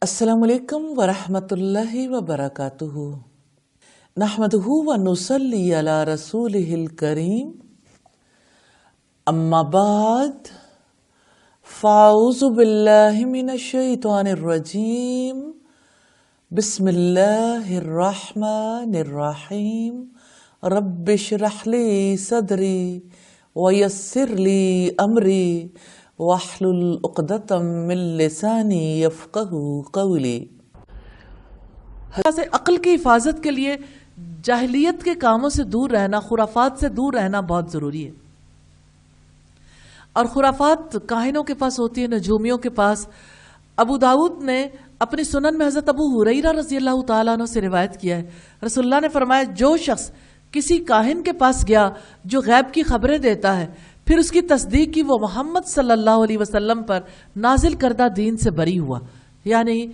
السلام علیکم ورحمۃ اللہ وبرکاتہ نحمدہ ونصلی علی رسولہ الکریم اما بعد فاعوذ باللہ من الشیطان الرجیم بسم اللہ الرحمن الرحیم رب اشرح لی صدری ویسر لی امری واحلل عقدۃ من لسانی یفقہوا قولی۔ عقل کی حفاظت کے لیے جاہلیت کے کاموں سے دور رہنا، خرافات سے دور رہنا بہت ضروری ہے۔ اور خرافات کاہنوں کے پاس ہوتی ہے، نجومیوں کے پاس۔ ابو داؤد نے اپنی سنن میں حضرت ابو ہریرہ رضی اللہ تعالیٰ عنہ سے روایت کیا ہے، رسول اللہ نے فرمایا جو شخص کسی کاہن کے پاس گیا جو غیب کی خبریں دیتا ہے، پھر اس کی تصدیق کی، وہ محمد صلی اللہ علیہ وسلم پر نازل کردہ دین سے بری ہوا۔ یعنی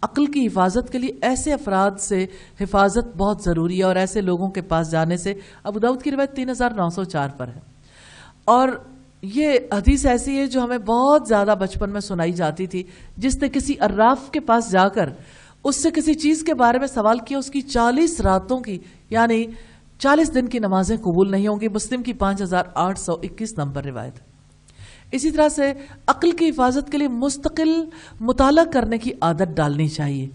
عقل کی حفاظت کے لیے ایسے افراد سے حفاظت بہت ضروری ہے، اور ایسے لوگوں کے پاس جانے سے ابو داؤد کی روایت 3904 پر ہے۔ اور یہ حدیث ایسی ہے جو ہمیں بہت زیادہ بچپن میں سنائی جاتی تھی، جس نے کسی عراف کے پاس جا کر اس سے کسی چیز کے بارے میں سوال کیا، اس کی 40 راتوں کی یعنی 40 دن کی نمازیں قبول نہیں ہوں گی۔ مسلم کی 5821 نمبر روایت ہے۔ اسی طرح سے عقل کی حفاظت کے لیے مستقل مطالعہ کرنے کی عادت ڈالنی چاہیے۔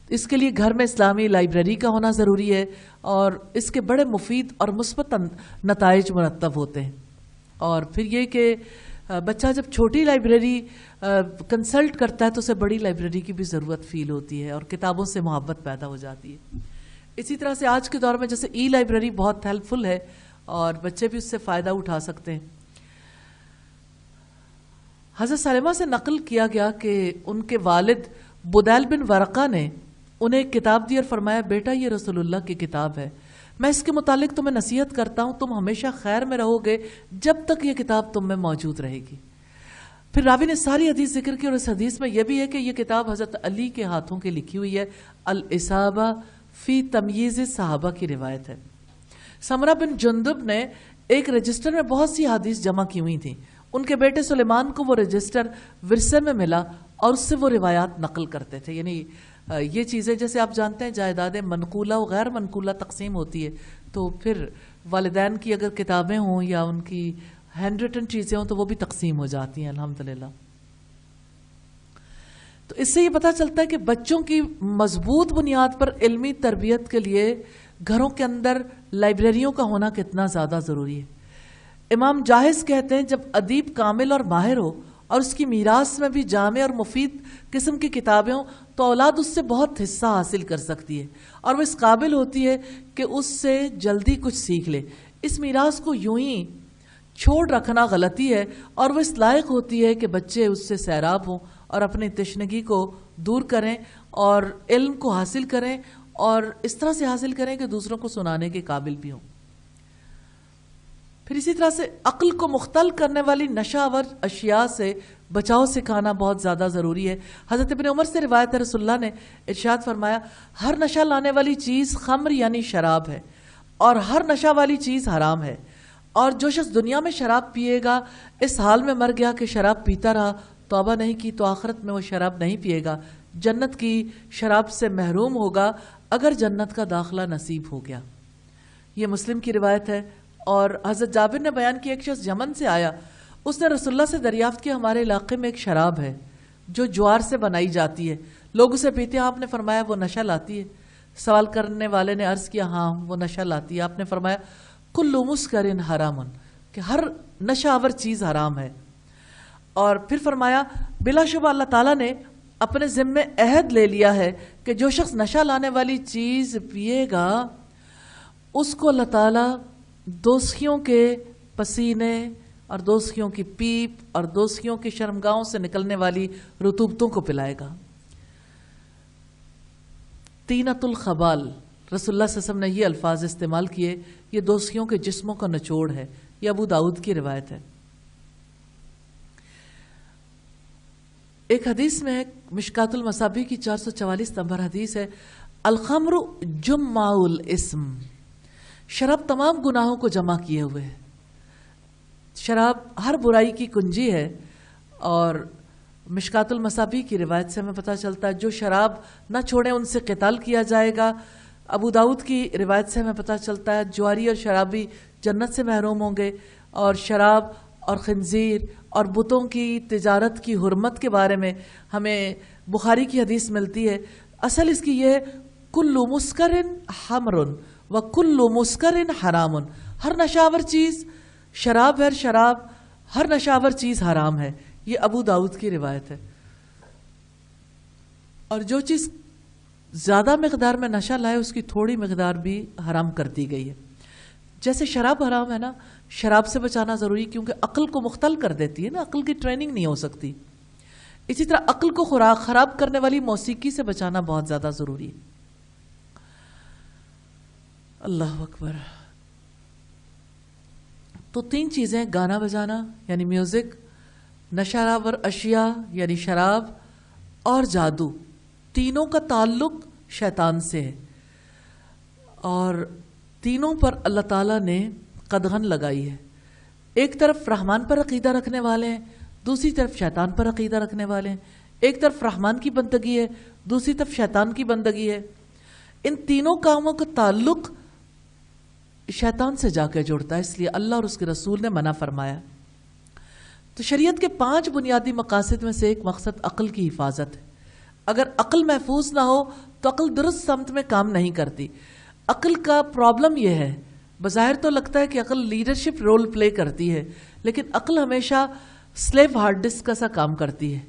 اس کے لیے گھر میں اسلامی لائبریری کا ہونا ضروری ہے، اور اس کے بڑے مفید اور مثبت نتائج مرتب ہوتے ہیں۔ اور پھر یہ کہ بچہ جب چھوٹی لائبریری کنسلٹ کرتا ہے تو اسے بڑی لائبریری کی بھی ضرورت فیل ہوتی ہے، اور کتابوں سے محبت پیدا ہو جاتی ہے۔ اسی طرح سے آج کے دور میں جیسے ای لائبریری بہت ہیلپ فل ہے، اور بچے بھی اس سے فائدہ اٹھا سکتے ہیں۔ حضرت سلمہ سے نقل کیا گیا کہ ان کے والد بدیل بن ورقہ نے انہیں ایک کتاب دی اور فرمایا بیٹا یہ رسول اللہ کی کتاب ہے، میں اس کے متعلق تمہیں نصیحت کرتا ہوں، تم ہمیشہ خیر میں رہو گے جب تک یہ کتاب تم میں موجود رہے گی۔ پھر راوی نے ساری حدیث ذکر کی، اور اس حدیث میں یہ بھی ہے کہ یہ کتاب حضرت علی کے ہاتھوں کی لکھی ہوئی ہے۔ الاصابہ فی تمییز صحابہ کی روایت ہے۔ سمرہ بن جندب نے ایک رجسٹر میں بہت سی حدیث جمع کی ہوئی تھیں۔ ان کے بیٹے سلیمان کو وہ رجسٹر ورثے میں ملا، اور اس سے وہ روایات نقل کرتے تھے۔ یعنی یہ چیزیں جیسے آپ جانتے ہیں جائیدادیں منقولہ و غیر منقولہ تقسیم ہوتی ہے، تو پھر والدین کی اگر کتابیں ہوں یا ان کی ہینڈ ریٹن چیزیں ہوں تو وہ بھی تقسیم ہو جاتی ہیں الحمدللہ۔ تو اس سے یہ پتہ چلتا ہے کہ بچوں کی مضبوط بنیاد پر علمی تربیت کے لیے گھروں کے اندر لائبریریوں کا ہونا کتنا زیادہ ضروری ہے۔ امام جاہز کہتے ہیں جب ادیب کامل اور ماہر ہو اور اس کی میراث میں بھی جامع اور مفید قسم کی کتابیں ہوں تو اولاد اس سے بہت حصہ حاصل کر سکتی ہے، اور وہ اس قابل ہوتی ہے کہ اس سے جلدی کچھ سیکھ لے۔ اس میراث کو یوں ہی چھوڑ رکھنا غلطی ہے، اور وہ اس لائق ہوتی ہے کہ بچے اس سے سیراب ہوں اور اپنی تشنگی کو دور کریں اور علم کو حاصل کریں، اور اس طرح سے حاصل کریں کہ دوسروں کو سنانے کے قابل بھی ہوں۔ پھر اسی طرح سے عقل کو مختل کرنے والی نشہ آور اشیاء سے بچاؤ سکھانا بہت زیادہ ضروری ہے۔ حضرت ابن عمر سے روایت ہے، رسول اللہ نے ارشاد فرمایا ہر نشہ لانے والی چیز خمر یعنی شراب ہے، اور ہر نشہ والی چیز حرام ہے، اور جو شخص دنیا میں شراب پیے گا اس حال میں مر گیا کہ شراب پیتا رہا، توبہ نہیں کی تو آخرت میں وہ شراب نہیں پیے گا، جنت کی شراب سے محروم ہوگا اگر جنت کا داخلہ نصیب ہو گیا۔ یہ مسلم کی روایت ہے۔ اور حضرت جابر نے بیان کیا ایک شخص یمن سے آیا، اس نے رسول اللہ سے دریافت کیا ہمارے علاقے میں ایک شراب ہے جو جوار سے بنائی جاتی ہے، لوگ اسے پیتے ہیں، آپ نے فرمایا وہ نشہ لاتی ہے؟ سوال کرنے والے نے عرض کیا ہاں وہ نشہ لاتی ہے۔ آپ نے فرمایا کل مسکر حرام، کہ ہر نشہ آور چیز حرام ہے۔ اور پھر فرمایا بلا شبہ اللہ تعالیٰ نے اپنے ذمے عہد لے لیا ہے کہ جو شخص نشہ لانے والی چیز پیے گا اس کو اللہ تعالیٰ دوزخیوں کے پسینے اور دوزخیوں کی پیپ اور دوزخیوں کی شرمگاہوں سے نکلنے والی رطوبتوں کو پلائے گا۔ طینۃ الخبال، رسول اللہ صلی اللہ علیہ وسلم نے یہ الفاظ استعمال کیے، یہ دوزخیوں کے جسموں کا نچوڑ ہے۔ یہ ابو داؤد کی روایت ہے۔ ایک حدیث میں مشکات المصابیح کی 444 نمبر حدیث ہے، الخمر جمع الاسم، شراب تمام گناہوں کو جمع کیے ہوئے ہے۔ شراب ہر برائی کی کنجی ہے، اور مشکات المصابیح کی روایت سے ہمیں پتہ چلتا ہے جو شراب نہ چھوڑیں ان سے قتال کیا جائے گا. ابو داؤد کی روایت سے ہمیں پتہ چلتا ہے جواری اور شرابی جنت سے محروم ہوں گے. اور شراب اور خنزیر اور بتوں کی تجارت کی حرمت کے بارے میں ہمیں بخاری کی حدیث ملتی ہے. اصل اس کی یہ ہے کل مسکر حمر و کل مسکر حرام. ہر نشاور چیز شراب ہے، شراب ہر نشاور چیز حرام ہے. یہ ابو داؤد کی روایت ہے. اور جو چیز زیادہ مقدار میں نشہ لائے اس کی تھوڑی مقدار بھی حرام کر دی گئی ہے. جیسے شراب حرام ہے نا، شراب سے بچانا ضروری کیونکہ عقل کو مختل کر دیتی ہے نا، عقل کی ٹریننگ نہیں ہو سکتی. اسی طرح عقل کو خراب کرنے والی موسیقی سے بچانا بہت زیادہ ضروری ہے. اللہ اکبر. تو 3 چیزیں، گانا بجانا یعنی میوزک، نشہ آور اشیاء یعنی شراب، اور جادو، تینوں کا تعلق شیطان سے ہے. اور تینوں پر اللہ تعالیٰ نے قدغن لگائی ہے. ایک طرف رحمان پر عقیدہ رکھنے والے ہیں، دوسری طرف شیطان پر عقیدہ رکھنے والے ہیں. ایک طرف رحمان کی بندگی ہے، دوسری طرف شیطان کی بندگی ہے. ان تینوں کاموں کا تعلق شیطان سے جا کے جڑتا ہے، اس لیے اللہ اور اس کے رسول نے منع فرمایا. تو شریعت کے 5 بنیادی مقاصد میں سے ایک مقصد عقل کی حفاظت ہے. اگر عقل محفوظ نہ ہو تو عقل درست سمت میں کام نہیں کرتی. عقل کا پرابلم یہ ہے، بظاہر تو لگتا ہے کہ عقل لیڈرشپ رول پلے کرتی ہے، لیکن عقل ہمیشہ سلیو ہارڈ ڈسک کا سا کام کرتی ہے.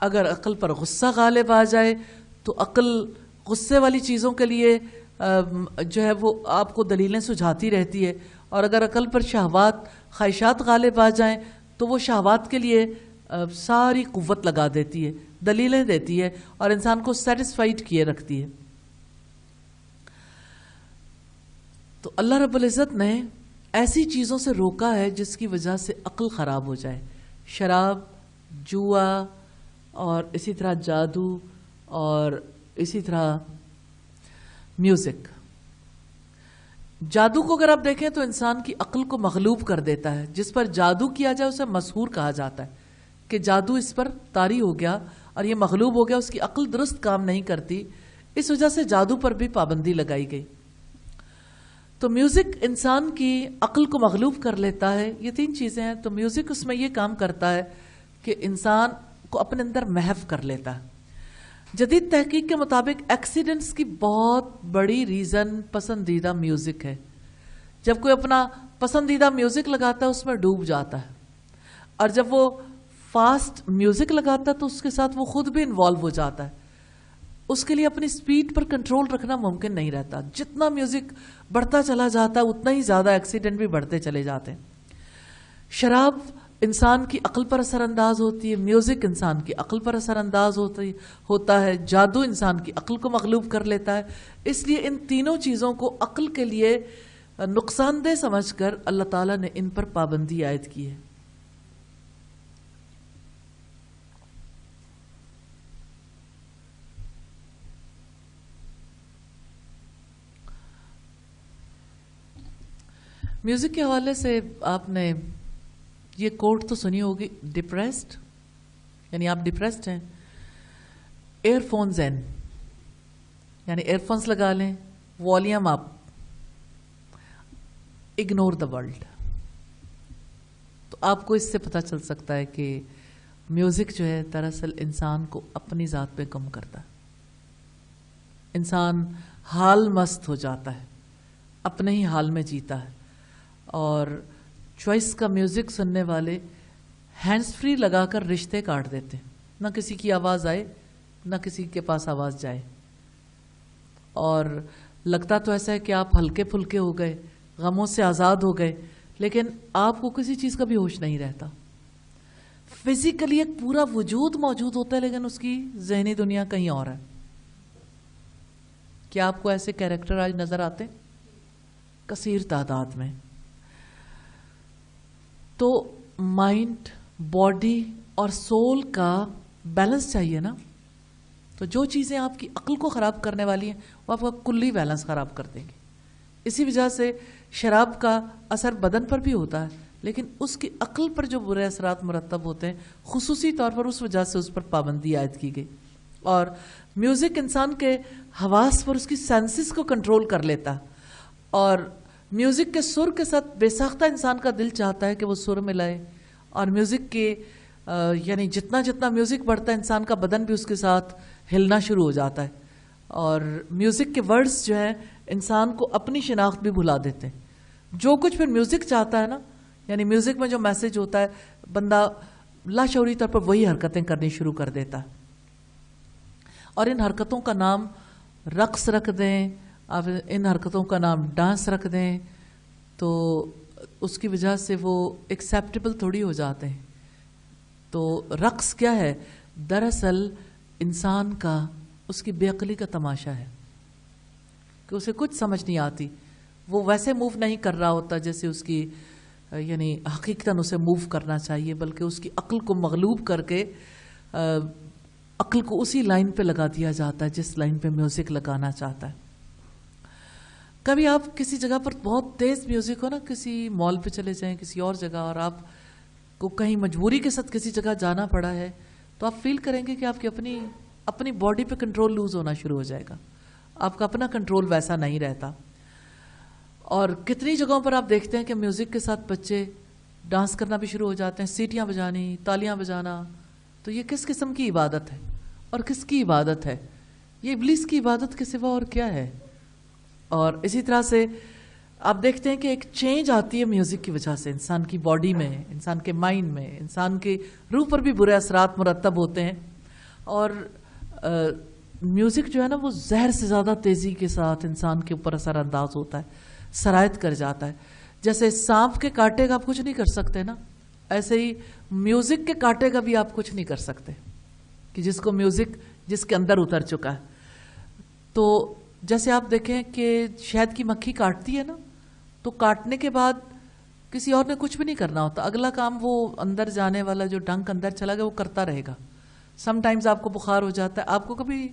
اگر عقل پر غصہ غالب آ جائے تو عقل غصے والی چیزوں کے لیے جو ہے وہ آپ کو دلیلیں سجھاتی رہتی ہے. اور اگر عقل پر شہوات خواہشات غالب آ جائیں تو وہ شہوات کے لیے ساری قوت لگا دیتی ہے، دلیلیں دیتی ہے اور انسان کو سیٹسفائیڈ کیے رکھتی ہے. تو اللہ رب العزت نے ایسی چیزوں سے روکا ہے جس کی وجہ سے عقل خراب ہو جائے. شراب، جوا، اور اسی طرح جادو، اور اسی طرح میوزک. جادو کو اگر آپ دیکھیں تو انسان کی عقل کو مغلوب کر دیتا ہے. جس پر جادو کیا جائے اسے مسحور کہا جاتا ہے کہ جادو اس پر طاری ہو گیا اور یہ مغلوب ہو گیا، اس کی عقل درست کام نہیں کرتی. اس وجہ سے جادو پر بھی پابندی لگائی گئی. تو میوزک انسان کی عقل کو مغلوب کر لیتا ہے. یہ 3 چیزیں ہیں. تو میوزک اس میں یہ کام کرتا ہے کہ انسان کو اپنے اندر محو کر لیتا ہے. جدید تحقیق کے مطابق ایکسیڈنٹس کی بہت بڑی ریزن پسندیدہ میوزک ہے. جب کوئی اپنا پسندیدہ میوزک لگاتا ہے اس میں ڈوب جاتا ہے، اور جب وہ فاسٹ میوزک لگاتا ہے تو اس کے ساتھ وہ خود بھی انوالو ہو جاتا ہے. اس کے لیے اپنی سپیڈ پر کنٹرول رکھنا ممکن نہیں رہتا. جتنا میوزک بڑھتا چلا جاتا ہے اتنا ہی زیادہ ایکسیڈنٹ بھی بڑھتے چلے جاتے ہیں. شراب انسان کی عقل پر اثر انداز ہوتی ہے، میوزک انسان کی عقل پر اثر انداز ہوتا ہے، جادو انسان کی عقل کو مغلوب کر لیتا ہے. اس لیے ان تینوں چیزوں کو عقل کے لیے نقصان دہ سمجھ کر اللہ تعالیٰ نے ان پر پابندی عائد کی ہے. میوزک کے حوالے سے آپ نے یہ کوٹ تو سنی ہوگی، ڈپریسڈ یعنی آپ ڈپریسڈ ہیں، ایئر فونز این یعنی ایئر فونز لگا لیں، volume up, ignore the world. تو آپ کو اس سے پتہ چل سکتا ہے کہ میوزک جو ہے دراصل انسان کو اپنی ذات پہ گم کرتا ہے. انسان حال مست ہو جاتا ہے، اپنے ہی حال میں جیتا ہے. اور چوائس کا میوزک سننے والے ہینڈز فری لگا کر رشتے کاٹ دیتے ہیں، نہ کسی کی آواز آئے نہ کسی کے پاس آواز جائے. اور لگتا تو ایسا ہے کہ آپ ہلکے پھلکے ہو گئے، غموں سے آزاد ہو گئے، لیکن آپ کو کسی چیز کا بھی ہوش نہیں رہتا. فزیکلی ایک پورا وجود موجود ہوتا ہے لیکن اس کی ذہنی دنیا کہیں اور ہے. کیا آپ کو ایسے کیریکٹر آج نظر آتے ہیں؟ کثیر تعداد میں. تو مائنڈ، باڈی اور سول کا بیلنس چاہیے نا. تو جو چیزیں آپ کی عقل کو خراب کرنے والی ہیں وہ آپ کا کلی بیلنس خراب کر دیں گے. اسی وجہ سے شراب کا اثر بدن پر بھی ہوتا ہے لیکن اس کی عقل پر جو برے اثرات مرتب ہوتے ہیں خصوصی طور پر اس وجہ سے اس پر پابندی عائد کی گئی. اور میوزک انسان کے حواس پر اس کی سینسز کو کنٹرول کر لیتا, اور میوزک کے سر کے ساتھ بے ساختہ انسان کا دل چاہتا ہے کہ وہ سر ملائے, اور میوزک کے یعنی جتنا جتنا میوزک بڑھتا ہے انسان کا بدن بھی اس کے ساتھ ہلنا شروع ہو جاتا ہے, اور میوزک کے ورڈز جو ہیں انسان کو اپنی شناخت بھی بھلا دیتے ہیں. جو کچھ پھر میوزک چاہتا ہے نا, یعنی میوزک میں جو میسج ہوتا ہے بندہ لاشعوری طور پر وہی حرکتیں کرنی شروع کر دیتا ہے. اور ان حرکتوں کا نام رقص رکھ دیں, آپ ان حرکتوں کا نام ڈانس رکھ دیں, تو اس کی وجہ سے وہ ایکسیپٹیبل تھوڑی ہو جاتے ہیں. تو رقص کیا ہے؟ دراصل انسان کا اس کی بے عقلی کا تماشا ہے کہ اسے کچھ سمجھ نہیں آتی, وہ ویسے موو نہیں کر رہا ہوتا جیسے اس کی یعنی حقیقتاً اسے موو کرنا چاہیے, بلکہ اس کی عقل کو مغلوب کر کے عقل کو اسی لائن پہ لگا دیا جاتا ہے جس لائن پہ میوزک لگانا چاہتا ہے. کبھی آپ کسی جگہ پر بہت تیز میوزک ہو نا, کسی مال پہ چلے جائیں کسی اور جگہ, اور آپ کو کہیں مجبوری کے ساتھ کسی جگہ جانا پڑا ہے, تو آپ فیل کریں گے کہ آپ کی اپنی باڈی پہ کنٹرول لوز ہونا شروع ہو جائے گا, آپ کا اپنا کنٹرول ویسا نہیں رہتا. اور کتنی جگہوں پر آپ دیکھتے ہیں کہ میوزک کے ساتھ بچے ڈانس کرنا بھی شروع ہو جاتے ہیں, سیٹیاں بجانی, تالیاں بجانا. تو یہ کس قسم کی عبادت ہے اور کس کی عبادت ہے؟ یہ ابلیس کی عبادت کے سوا اور کیا ہے؟ اور اسی طرح سے آپ دیکھتے ہیں کہ ایک چینج آتی ہے میوزک کی وجہ سے انسان کی باڈی میں, انسان کے مائنڈ میں, انسان کے روح پر بھی برے اثرات مرتب ہوتے ہیں. اور میوزک جو ہے نا وہ زہر سے زیادہ تیزی کے ساتھ انسان کے اوپر اثر انداز ہوتا ہے, سرایت کر جاتا ہے. جیسے سانپ کے کاٹے کا آپ کچھ نہیں کر سکتے نا, ایسے ہی میوزک کے کاٹے کا بھی آپ کچھ نہیں کر سکتے کہ جس کو میوزک جس کے اندر اتر چکا ہے. تو جیسے آپ دیکھیں کہ شہد کی مکھی کاٹتی ہے نا, تو کاٹنے کے بعد کسی اور نے کچھ بھی نہیں کرنا ہوتا, اگلا کام وہ اندر جانے والا جو ڈنک اندر چلا گیا وہ کرتا رہے گا. سم ٹائمز آپ کو بخار ہو جاتا ہے. آپ کو کبھی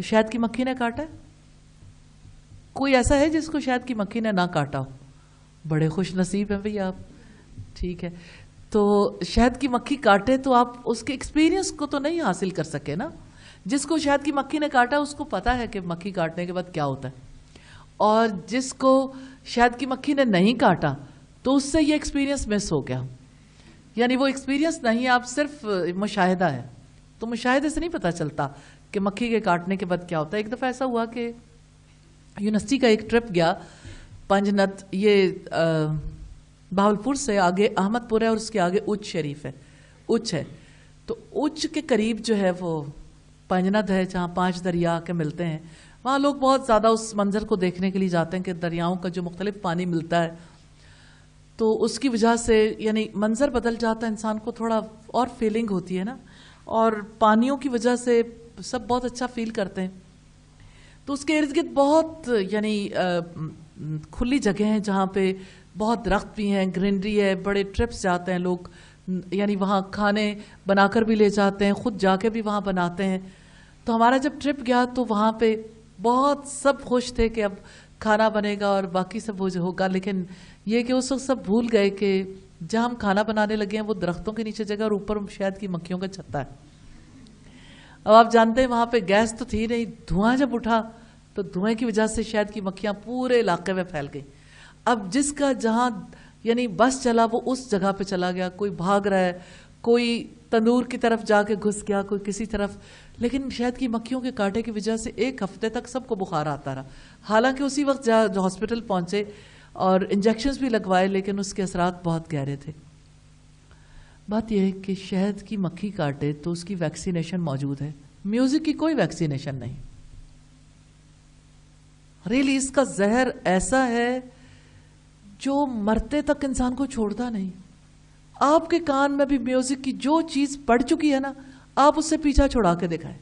شہد کی مکھی نے کاٹا ہے؟ کوئی ایسا ہے جس کو شہد کی مکھی نے نہ کاٹا ہو؟ بڑے خوش نصیب ہیں بھئی آپ. ٹھیک ہے, تو شہد کی مکھی کاٹے تو آپ اس کے ایکسپیرینس کو تو نہیں حاصل کر سکے نا. جس کو شہد کی مکھی نے کاٹا اس کو پتا ہے کہ مکھی کاٹنے کے بعد کیا ہوتا ہے, اور جس کو شہد کی مکھی نے نہیں کاٹا تو اس سے یہ ایکسپیرینس مس ہو گیا. یعنی وہ ایکسپیرینس نہیں, آپ صرف مشاہدہ ہے, تو مشاہدے سے نہیں پتا چلتا کہ مکھی کے کاٹنے کے بعد کیا ہوتا ہے. ایک دفعہ ایسا ہوا کہ یونیورسٹی کا ایک ٹرپ گیا پنجنت, یہ بہاولپور سے آگے احمد پور ہے اور اس کے آگے اچ شریف ہے, اچ ہے. تو اچ کے قریب جو ہے وہ پنجنت ہے جہاں 5 دریا کے ملتے ہیں. وہاں لوگ بہت زیادہ اس منظر کو دیکھنے کے لیے جاتے ہیں کہ دریاؤں کا جو مختلف پانی ملتا ہے, تو اس کی وجہ سے یعنی منظر بدل جاتا ہے, انسان کو تھوڑا اور فیلنگ ہوتی ہے نا, اور پانیوں کی وجہ سے سب بہت اچھا فیل کرتے ہیں. تو اس کے ارد گرد بہت یعنی کھلی جگہ ہیں جہاں پہ بہت درخت بھی ہیں, گرینری ہے, بڑے ٹرپس جاتے ہیں لوگ, یعنی وہاں کھانے بنا کر بھی لے جاتے ہیں, خود جا کے بھی وہاں بناتے ہیں. تو ہمارا جب ٹرپ گیا تو وہاں پہ بہت سب خوش تھے کہ اب کھانا بنے گا اور باقی سب وہ جو ہوگا, لیکن یہ کہ اس وقت سب بھول گئے کہ جہاں ہم کھانا بنانے لگے ہیں وہ درختوں کے نیچے جگہ اور اوپر شہد کی مکھیوں کا چھتا ہے. اب آپ جانتے ہیں وہاں پہ گیس تو تھی نہیں, دھواں جب اٹھا تو دھوئیں کی وجہ سے شہد کی مکھیاں پورے علاقے میں پھیل گئی. اب جس کا جہاں یعنی بس چلا وہ اس جگہ پہ چلا گیا, کوئی بھاگ رہا ہے, کوئی تندور کی طرف جا کے گھس گیا, کوئی کسی طرف. لیکن شہد کی مکھیوں کے کاٹے کی وجہ سے 1 ہفتے تک سب کو بخار آتا رہا. حالانکہ اسی وقت جو ہاسپٹل پہنچے اور انجیکشنز بھی لگوائے, لیکن اس کے اثرات بہت گہرے تھے. بات یہ ہے کہ شہد کی مکھی کاٹے تو اس کی ویکسینیشن موجود ہے, میوزک کی کوئی ویکسینیشن نہیں. ریلی اس کا زہر ایسا ہے جو مرتے تک انسان کو چھوڑتا نہیں. آپ کے کان میں بھی میوزک کی جو چیز پڑ چکی ہے نا, آپ اس سے پیچھا چھوڑا کے دکھائیں,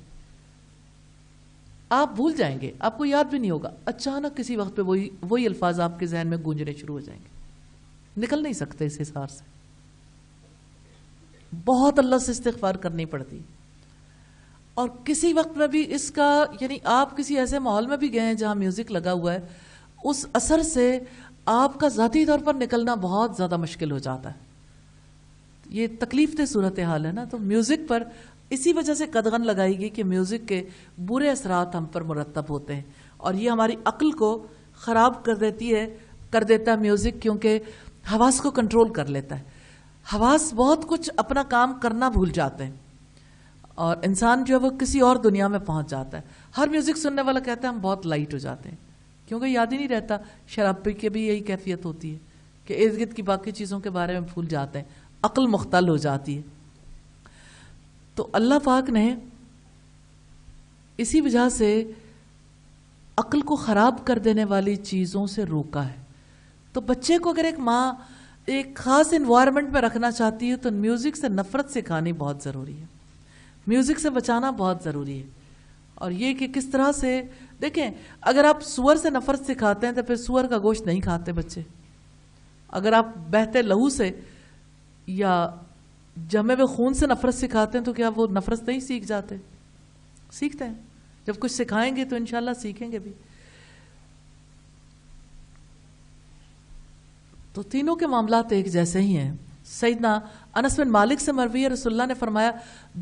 آپ بھول جائیں گے, آپ کو یاد بھی نہیں ہوگا. اچانک کسی وقت پہ وہی الفاظ آپ کے ذہن میں گونجنے شروع ہو جائیں گے, نکل نہیں سکتے اس حساب سے. بہت اللہ سے استغفار کرنی پڑتی. اور کسی وقت میں بھی اس کا یعنی آپ کسی ایسے ماحول میں بھی گئے ہیں جہاں میوزک لگا ہوا ہے, اس اثر سے آپ کا ذاتی طور پر نکلنا بہت زیادہ مشکل ہو جاتا ہے. یہ تکلیف دہ صورتحال ہے نا. تو میوزک پر اسی وجہ سے قدغن لگائی گئی کہ میوزک کے برے اثرات ہم پر مرتب ہوتے ہیں اور یہ ہماری عقل کو خراب کر دیتا ہے میوزک، کیونکہ حواس کو کنٹرول کر لیتا ہے. حواس بہت کچھ اپنا کام کرنا بھول جاتے ہیں اور انسان جو ہے وہ کسی اور دنیا میں پہنچ جاتا ہے. ہر میوزک سننے والا کہتا ہے ہم بہت لائٹ ہو جاتے ہیں، کیونکہ یاد ہی نہیں رہتا. شراب پی کے بھی یہی کیفیت ہوتی ہے کہ ارد گرد کی باقی چیزوں کے بارے میں بھول جاتے ہیں، عقل مختل ہو جاتی ہے. تو اللہ پاک نے اسی وجہ سے عقل کو خراب کر دینے والی چیزوں سے روکا ہے. تو بچے کو اگر ایک ماں ایک خاص انوائرمنٹ میں رکھنا چاہتی ہے تو میوزک سے نفرت سکھانی بہت ضروری ہے، میوزک سے بچانا بہت ضروری ہے. اور یہ کہ کس طرح سے دیکھیں، اگر آپ سور سے نفرت سکھاتے ہیں تو پھر سور کا گوشت نہیں کھاتے بچے. اگر آپ بہتے لہو سے یا جمے ہوئے خون سے نفرت سکھاتے ہیں تو کیا وہ نفرت نہیں سیکھ جاتے؟ سیکھتے ہیں. جب کچھ سکھائیں گے تو انشاءاللہ سیکھیں گے بھی. تو تینوں کے معاملات ایک جیسے ہی ہیں. سیدنا انس بن مالک سے مروی ہے، رسول اللہ نے فرمایا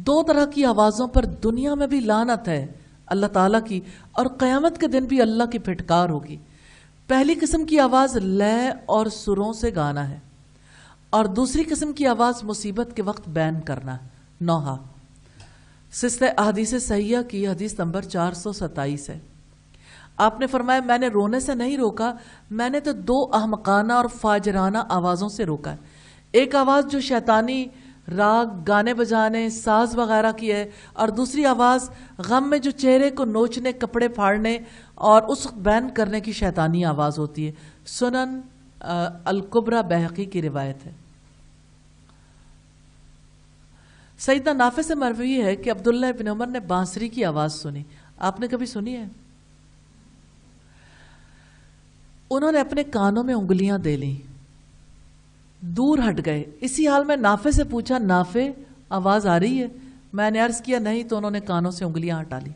2 طرح کی آوازوں پر دنیا میں بھی لعنت ہے اللہ تعالیٰ کی، اور قیامت کے دن بھی اللہ کی پھٹکار ہوگی. پہلی قسم کی آواز لے اور سروں سے گانا ہے، اور دوسری قسم کی آواز مصیبت کے وقت بین کرنا ہے. نوحہ سلسلہ احادیث صحیحہ کی حدیث نمبر 427 ہے. آپ نے فرمایا میں نے رونے سے نہیں روکا، میں نے تو 2 احمقانہ اور فاجرانہ آوازوں سے روکا ہے. ایک آواز جو شیطانی راگ، گانے بجانے، ساز وغیرہ کی ہے، اور دوسری آواز غم میں جو چہرے کو نوچنے، کپڑے پھاڑنے اور اس وقت بین کرنے کی شیطانی آواز ہوتی ہے. سنن الکبریٰ بہقی کی روایت ہے. سیدنا نافع سے مروی ہے کہ عبداللہ ابن عمر نے بانسری کی آواز سنی. آپ نے کبھی سنی ہے؟ انہوں نے اپنے کانوں میں انگلیاں دے لیں، دور ہٹ گئے. اسی حال میں نافع سے پوچھا نافع آواز آ رہی ہے؟ میں نے عرض کیا نہیں، تو انہوں نے کانوں سے انگلیاں ہٹا لی.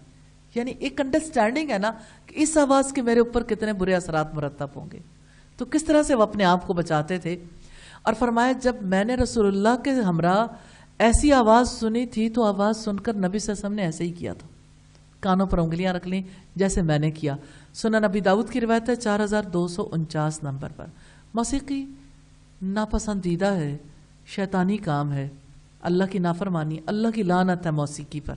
یعنی ایک انڈرسٹینڈنگ ہے نا کہ اس آواز کے میرے اوپر کتنے برے اثرات مرتب ہوں گے. تو کس طرح سے وہ اپنے آپ کو بچاتے تھے. اور فرمایا جب میں نے رسول اللہ کے ہمراہ ایسی آواز سنی تھی تو آواز سن کر نبی صلی اللہ علیہ وسلم نے ایسے ہی کیا تھا، کانوں پر انگلیاں رکھ لیں جیسے میں نے کیا. سنن نبی داؤد کی روایت ہے 4249 نمبر پر. موسیقی ناپسندیدہ ہے، شیطانی کام ہے، اللہ کی نافرمانی، اللہ کی لعنت ہے موسیقی پر.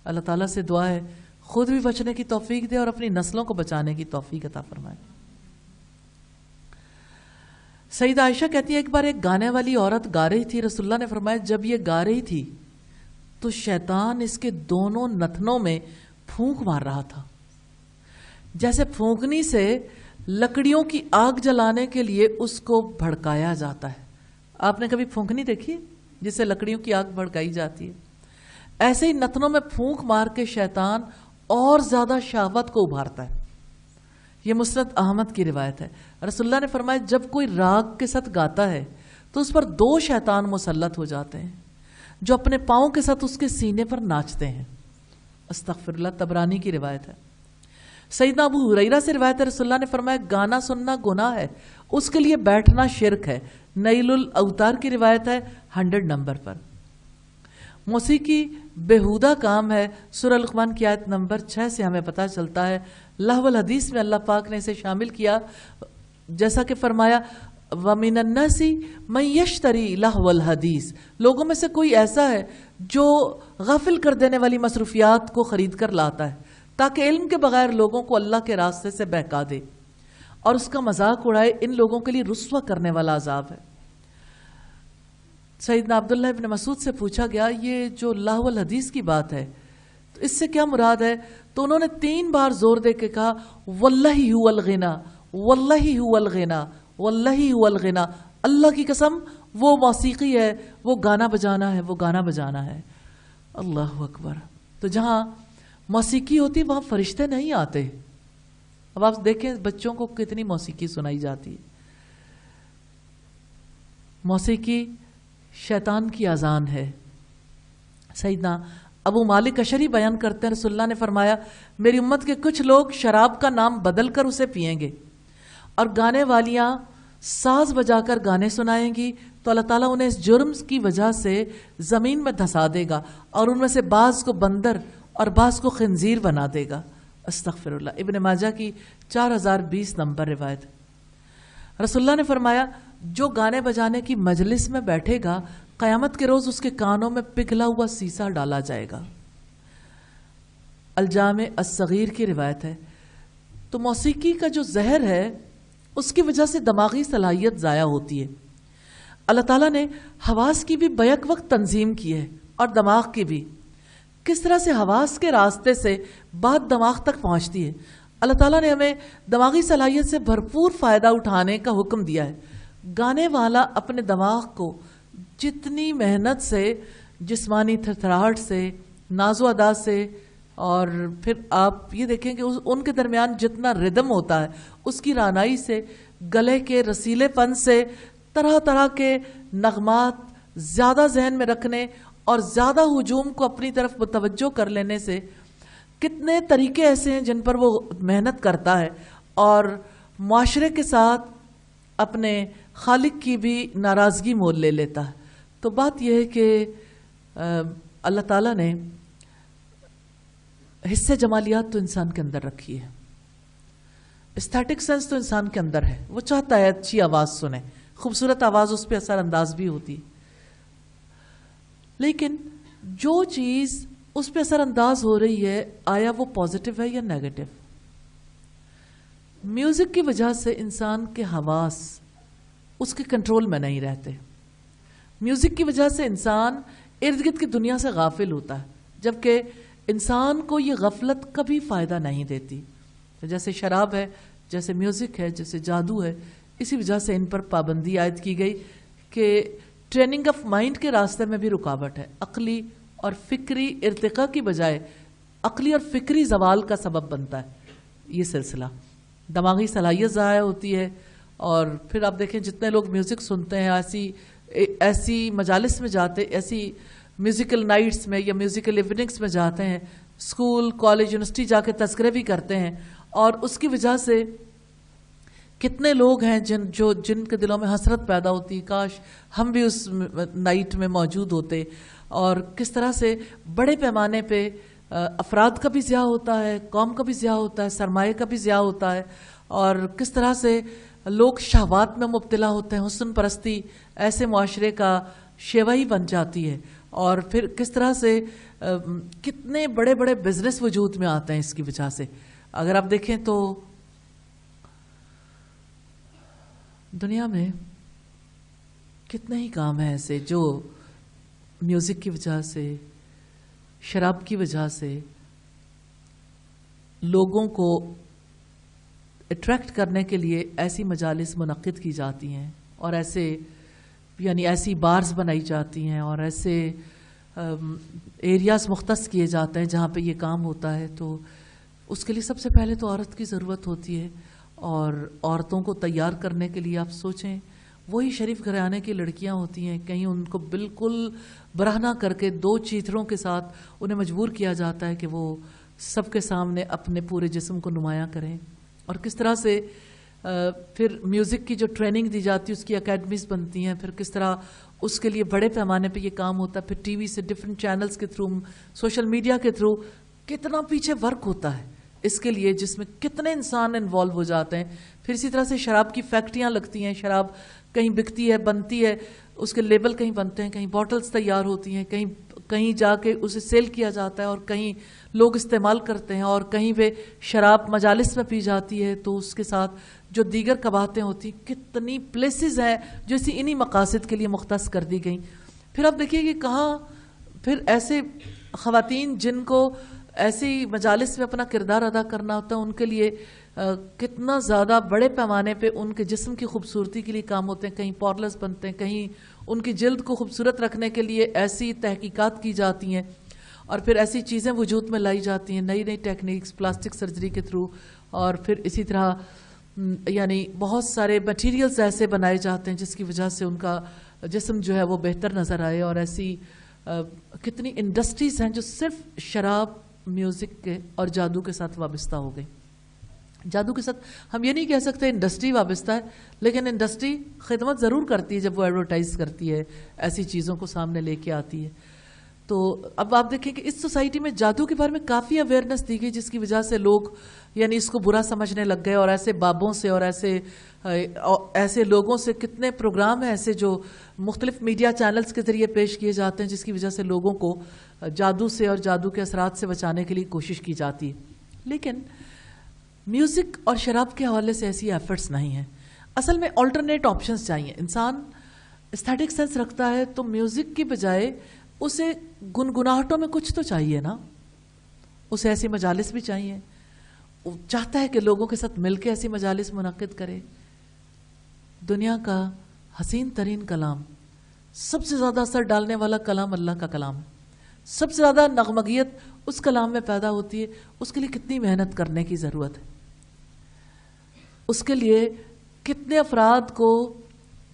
اللہ تعالیٰ سے دعا ہے خود بھی بچنے کی توفیق دے اور اپنی نسلوں کو بچانے کی توفیق عطا فرمائے. سیدہ عائشہ کہتی ہے ایک بار ایک گانے والی عورت گا رہی تھی. رسول اللہ نے فرمایا جب یہ گا رہی تھی تو شیطان اس کے دونوں نتنوں میں پھونک مار رہا تھا، جیسے پھونکنی سے لکڑیوں کی آگ جلانے کے لیے اس کو بھڑکایا جاتا ہے. آپ نے کبھی پھونکنی دیکھی جس سے لکڑیوں کی آگ بھڑکائی جاتی ہے؟ ایسے ہی نتنوں میں پھونک مار کے شیطان اور زیادہ شہوت کو ابھارتا ہے. یہ مسند احمد کی روایت ہے. رسول اللہ نے فرمایا جب کوئی راگ کے ساتھ گاتا ہے تو اس پر 2 شیطان مسلط ہو جاتے ہیں جو اپنے پاؤں کے ساتھ اس کے سینے پر ناچتے ہیں. استغفر اللہ. طبرانی کی روایت ہے. سیدنا ابو ہریرہ سے روایت ہے رسول اللہ نے فرمایا گانا سننا گناہ ہے، اس کے لیے بیٹھنا شرک ہے. نیل الاوتار کی روایت ہے 100 نمبر پر. موسیقی بےہودہ کام ہے. سورہ لقمان کی آیت نمبر 6 سے ہمیں پتہ چلتا ہے. لہو الحدیث میں اللہ پاک نے اسے شامل کیا، جیسا کہ فرمایا وَمِنَ النَّاسِ مَن يَشْتَرِي لَهْوَ الْحَدِيثِ. لوگوں میں سے کوئی ایسا ہے جو غافل کر دینے والی مصروفیات کو خرید کر لاتا ہے تاکہ علم کے بغیر لوگوں کو اللہ کے راستے سے بہکا دے اور اس کا مذاق اڑائے. ان لوگوں کے لیے رسوا کرنے والا عذاب ہے. سیدنا عبداللہ ابن مسعود سے پوچھا گیا یہ جو لہو الحدیث کی بات ہے تو اس سے کیا مراد ہے؟ تو انہوں نے 3 بار زور دے کے کہا واللہ هو الغنا، واللہ هو الغنا، واللہ هو الغنا. اللہ کی قسم وہ موسیقی ہے، وہ گانا بجانا ہے، وہ گانا بجانا ہے. اللہ اکبر. تو جہاں موسیقی ہوتی وہاں فرشتے نہیں آتے. اب آپ دیکھیں بچوں کو کتنی موسیقی سنائی جاتی ہے. موسیقی شیطان کی اذان ہے. سیدنا ابو مالک اشعری بیان کرتے ہیں رسول اللہ نے فرمایا میری امت کے کچھ لوگ شراب کا نام بدل کر اسے پئیں گے اور گانے والیاں ساز بجا کر گانے سنائیں گی تو اللہ تعالیٰ انہیں اس جرم کی وجہ سے زمین میں دھسا دے گا اور ان میں سے بعض کو بندر اور بعض کو خنزیر بنا دے گا. استغفر اللہ. ابن ماجہ کی 4020 نمبر روایت. رسول اللہ نے فرمایا جو گانے بجانے کی مجلس میں بیٹھے گا قیامت کے روز اس کے کانوں میں پگھلا ہوا سیسا ڈالا جائے گا. الجامع الصغیر کی روایت ہے. تو موسیقی کا جو زہر ہے اس کی وجہ سے دماغی صلاحیت ضائع ہوتی ہے. اللہ تعالیٰ نے حواس کی بھی بیک وقت تنظیم کی ہے اور دماغ کی بھی. کس طرح سے حواس کے راستے سے بات دماغ تک پہنچتی ہے. اللہ تعالیٰ نے ہمیں دماغی صلاحیت سے بھرپور فائدہ اٹھانے کا حکم دیا ہے. گانے والا اپنے دماغ کو جتنی محنت سے، جسمانی تھرتھراہٹ سے، ناز و ادا سے، اور پھر آپ یہ دیکھیں کہ ان کے درمیان جتنا ردم ہوتا ہے اس کی رعنائی سے، گلے کے رسیلے پن سے، طرح طرح کے نغمات زیادہ ذہن میں رکھنے اور زیادہ ہجوم کو اپنی طرف متوجہ کر لینے سے، کتنے طریقے ایسے ہیں جن پر وہ محنت کرتا ہے اور معاشرے کے ساتھ اپنے خالق کی بھی ناراضگی مول لے لیتا ہے. تو بات یہ ہے کہ اللہ تعالیٰ نے حصے جمالیات تو انسان کے اندر رکھی ہے، اسٹیٹک سینس تو انسان کے اندر ہے. وہ چاہتا ہے اچھی آواز سنے، خوبصورت آواز اس پہ اثر انداز بھی ہوتی، لیکن جو چیز اس پہ اثر انداز ہو رہی ہے آیا وہ پازیٹیو ہے یا نیگیٹو. میوزک کی وجہ سے انسان کے حواس اس کے کنٹرول میں نہیں رہتے. میوزک کی وجہ سے انسان ارد گرد کی دنیا سے غافل ہوتا ہے، جبکہ انسان کو یہ غفلت کبھی فائدہ نہیں دیتی. جیسے شراب ہے، جیسے میوزک ہے، جیسے جادو ہے، اسی وجہ سے ان پر پابندی عائد کی گئی کہ ٹریننگ آف مائنڈ کے راستے میں بھی رکاوٹ ہے. عقلی اور فکری ارتقاء کی بجائے عقلی اور فکری زوال کا سبب بنتا ہے یہ سلسلہ. دماغی صلاحیت ضائع ہوتی ہے. اور پھر آپ دیکھیں جتنے لوگ میوزک سنتے ہیں، ایسی مجالس میں جاتے، ایسی میوزیکل نائٹس میں یا میوزیکل ایوننگس میں جاتے ہیں، اسکول کالج یونیورسٹی جا کے تذکرے بھی کرتے ہیں، اور اس کی وجہ سے کتنے لوگ ہیں جن کے دلوں میں حسرت پیدا ہوتی، کاش ہم بھی اس نائٹ میں موجود ہوتے. اور کس طرح سے بڑے پیمانے پہ افراد کا بھی ضیاع ہوتا ہے، قوم کا بھی ضیاع ہوتا ہے، سرمایہ کا بھی ضیاع ہوتا ہے، اور کس طرح سے لوگ شہوات میں مبتلا ہوتے ہیں. حسن پرستی ایسے معاشرے کا شیوا ہی بن جاتی ہے. اور پھر کس طرح سے کتنے بڑے بڑے بزنس وجود میں آتے ہیں اس کی وجہ سے. اگر آپ دیکھیں تو دنیا میں کتنے ہی کام ہیں ایسے جو میوزک کی وجہ سے، شراب کی وجہ سے لوگوں کو اٹریکٹ کرنے کے لیے ایسی مجالس منعقد کی جاتی ہیں، اور ایسی بارز بنائی جاتی ہیں، اور ایسے ایریاز مختص کیے جاتے ہیں جہاں پہ یہ کام ہوتا ہے. تو اس کے لیے سب سے پہلے تو عورت کی ضرورت ہوتی ہے، اور عورتوں کو تیار کرنے کے لیے آپ سوچیں وہی شریف گھرانے کی لڑکیاں ہوتی ہیں، کہیں ان کو بالکل برہنہ کر کے 2 چیتروں کے ساتھ انہیں مجبور کیا جاتا ہے کہ وہ سب کے سامنے اپنے پورے جسم کو نمایاں کریں. اور کس طرح سے پھر میوزک کی جو ٹریننگ دی جاتی ہے اس کی اکیڈمیز بنتی ہیں، پھر کس طرح اس کے لیے بڑے پیمانے پہ یہ کام ہوتا ہے. پھر ٹی وی سے ڈفرینٹ چینلز کے تھرو، سوشل میڈیا کے تھرو کتنا پیچھے ورک ہوتا ہے اس کے لیے، جس میں کتنے انسان انوالو ہو جاتے ہیں. پھر اسی طرح سے شراب کی فیکٹریاں لگتی ہیں، شراب کہیں بکتی ہے، بنتی ہے، اس کے لیبل کہیں بنتے ہیں، کہیں بوٹلز تیار ہوتی ہیں، کہیں جا کے اسے سیل کیا جاتا ہے، اور کہیں لوگ استعمال کرتے ہیں، اور کہیں پہ شراب مجالس میں پی جاتی ہے تو اس کے ساتھ جو دیگر قباحتیں ہوتی ہیں. کتنی پلیسز ہیں جو انہی مقاصد کے لیے مختص کر دی گئیں. پھر آپ دیکھیے کہ کہاں پھر ایسے خواتین جن کو ایسی مجالس میں اپنا کردار ادا کرنا ہوتا ہے، ان کے لیے کتنا زیادہ بڑے پیمانے پہ ان کے جسم کی خوبصورتی کے لیے کام ہوتے ہیں. کہیں پارلرز بنتے ہیں، کہیں ان کی جلد کو خوبصورت رکھنے کے لیے ایسی تحقیقات کی جاتی ہیں، اور پھر ایسی چیزیں وجود میں لائی جاتی ہیں، نئی نئی ٹیکنیکس پلاسٹک سرجری کے تھرو. اور پھر اسی طرح بہت سارے مٹیریلز ایسے بنائے جاتے ہیں جس کی وجہ سے ان کا جسم جو ہے وہ بہتر نظر آئے. اور ایسی کتنی انڈسٹریز ہیں جو صرف شراب، میوزک کے اور جادو کے ساتھ وابستہ ہو گئی. جادو کے ساتھ ہم یہ نہیں کہہ سکتے انڈسٹری وابستہ ہے، لیکن انڈسٹری خدمت ضرور کرتی ہے جب وہ ایڈورٹائز کرتی ہے، ایسی چیزوں کو سامنے لے کے آتی ہے. تو اب آپ دیکھیں کہ اس سوسائٹی میں جادو کے بارے میں کافی اویئرنیس دی گئی، جس کی وجہ سے لوگ یعنی اس کو برا سمجھنے لگ گئے، اور ایسے بابوں سے اور ایسے لوگوں سے کتنے پروگرام ہیں ایسے جو مختلف میڈیا چینلز کے ذریعے پیش کیے جاتے ہیں، جس کی وجہ سے لوگوں کو جادو سے اور جادو کے اثرات سے بچانے کے لیے کوشش کی جاتی ہے. لیکن میوزک اور شراب کے حوالے سے ایسی ایفرٹس نہیں ہیں. اصل میں آلٹرنیٹ آپشنز چاہیے. انسان ایستھیٹک سینس رکھتا ہے تو میوزک کی بجائے اسے گنگناہٹوں میں کچھ تو چاہیے نا. اسے ایسی مجالس بھی چاہیے. وہ چاہتا ہے کہ لوگوں کے ساتھ مل کے ایسی مجالس منعقد کرے. دنیا کا حسین ترین کلام، سب سے زیادہ اثر ڈالنے والا کلام اللہ کا کلام ہے. سب سے زیادہ نغمگیت اس کلام میں پیدا ہوتی ہے. اس کے لیے کتنی محنت کرنے کی ضرورت ہے. اس کے لیے کتنے افراد کو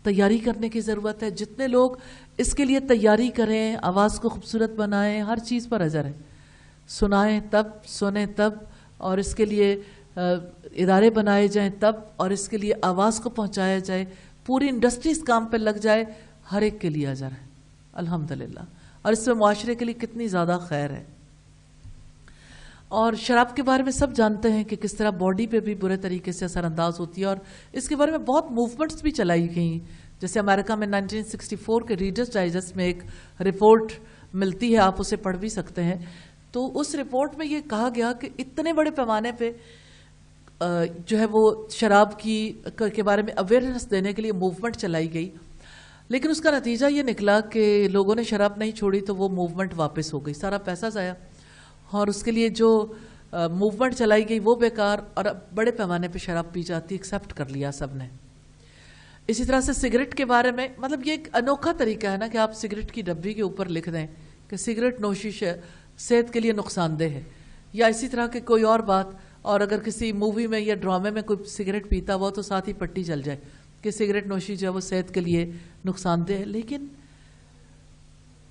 تیاری کرنے کی ضرورت ہے. جتنے لوگ اس کے لیے تیاری کریں، آواز کو خوبصورت بنائیں، ہر چیز پر اجر ہے. سنائیں تب، سنیں تب، اور اس کے لیے ادارے بنائے جائیں تب، اور اس کے لیے آواز کو پہنچایا جائے. پوری انڈسٹری اس کام پہ لگ جائے، ہر ایک کے لیے اجر ہے الحمدللہ. اور اس میں معاشرے کے لیے کتنی زیادہ خیر ہے. اور شراب کے بارے میں سب جانتے ہیں کہ کس طرح باڈی پہ بھی برے طریقے سے اثر انداز ہوتی ہے، اور اس کے بارے میں بہت موومنٹس بھی چلائی گئیں. جیسے امریکہ میں 1964 کے ریڈرز ڈائجسٹ میں ایک رپورٹ ملتی ہے، آپ اسے پڑھ بھی سکتے ہیں. تو اس رپورٹ میں یہ کہا گیا کہ اتنے بڑے پیمانے پہ جو ہے وہ شراب کے بارے میں اویئرنیس دینے کے لیے موومنٹ چلائی گئی، لیکن اس کا نتیجہ یہ نکلا کہ لوگوں نے شراب نہیں چھوڑی تو وہ موومنٹ واپس ہو گئی. سارا پیسہ ضائع، اور اس کے لیے جو موومنٹ چلائی گئی وہ بیکار، اور بڑے پیمانے پہ شراب پی جاتی، ایکسیپٹ کر لیا سب نے. اسی طرح سے سگریٹ کے بارے میں، مطلب یہ ایک انوکھا طریقہ ہے نا کہ آپ سگریٹ کی ڈبی کے اوپر لکھ دیں کہ سگریٹ نوشی صحت کے لیے نقصان دہ ہے، یا اسی طرح کے کوئی اور بات. اور اگر کسی مووی میں یا ڈرامے میں کوئی سگریٹ پیتا ہوا تو ساتھ ہی پٹی چل جائے کہ سگریٹ نوشی جو ہے وہ صحت کے لیے نقصان دہ ہے. لیکن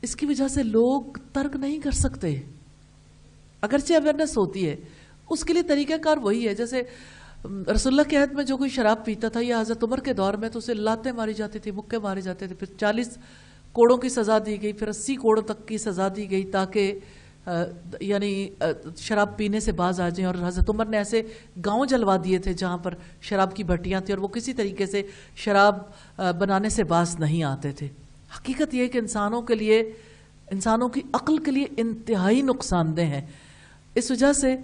اس کی وجہ سے لوگ ترک نہیں کر سکتے، اگرچہ اویئرنیس ہوتی ہے. اس کے لیے طریقہ کار وہی ہے. جیسے رسول اللہ کے عہد میں جو کوئی شراب پیتا تھا یا حضرت عمر کے دور میں تو اسے لاتیں ماری جاتی تھی، مکے مارے جاتے تھے، پھر 40 کوڑوں کی سزا دی گئی، پھر 80 کوڑوں تک کی سزا دی گئی تاکہ یعنی شراب پینے سے باز آ جائیں. اور حضرت عمر نے ایسے گاؤں جلوا دیے تھے جہاں پر شراب کی بھٹیاں تھیں اور وہ کسی طریقے سے شراب بنانے سے باز نہیں آتے تھے. حقیقت یہ ہے کہ انسانوں کی عقل کے لیے انتہائی نقصان دہ ہیں. اس وجہ سے